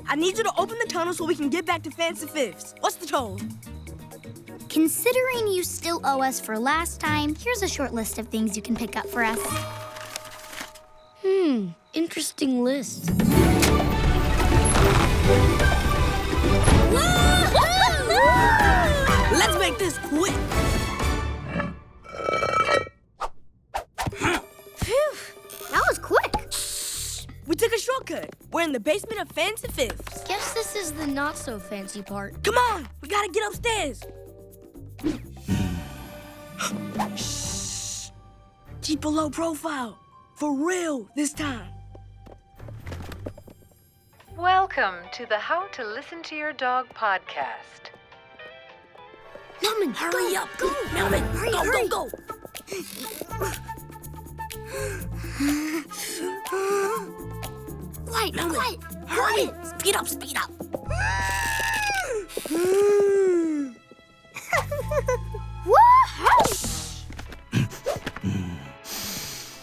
I need you to open the tunnel so we can get back to Fancy Fifths. What's the toll? Considering you still owe us for last time, here's a short list of things you can pick up for us. Interesting list. Let's make this quick. Phew, that was quick. We took a shortcut. We're in the basement of Fancy Fifths. Guess this is the not-so-fancy part. Come on, we gotta get upstairs. Shh. Keep a low profile. For real this time. Welcome to the How to Listen to Your Dog podcast. Melman, hurry up. Go. Melman, Hurry. go. Quiet, Melman, quiet. hurry. Speed up.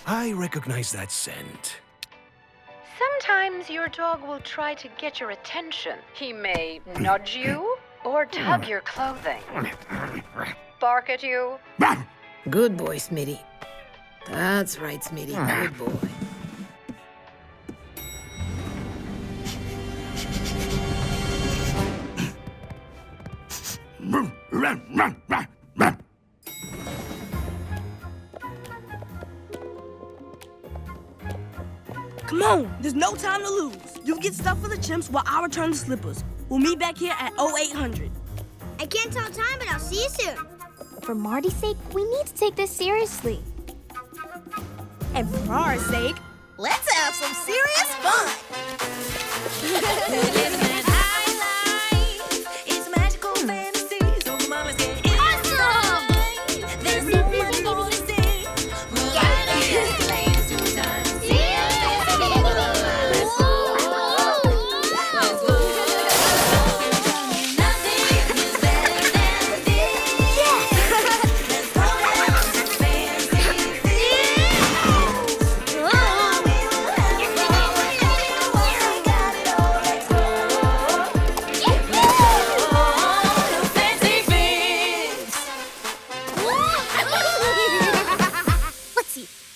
I recognize that scent. Sometimes your dog will try to get your attention. He may nudge you or tug your clothing. Bark at you. Good boy, Smitty. That's right, Smitty. Good boy. Come on, there's no time to lose. You get stuff for the chimps while I return the slippers. We'll meet back here at 0800. I can't tell time, but I'll see you soon. For Marty's sake, we need to take this seriously. And for our sake, Let's have some serious fun.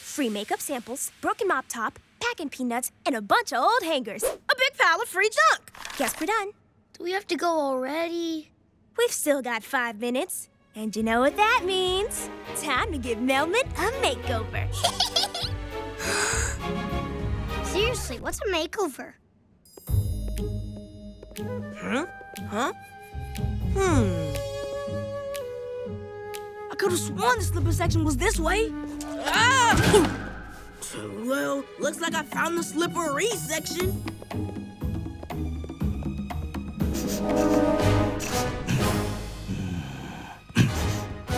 Free makeup samples, broken mop top, packing peanuts, and a bunch of old hangers. A big pile of free junk. Guess we're done. Do we have to go already? We've still got 5 minutes. And you know what that means. Time to give Melman a makeover. Seriously, what's a makeover? Huh? I could have sworn the slipper section was this way. Ah! Well, looks like I found the slippery section.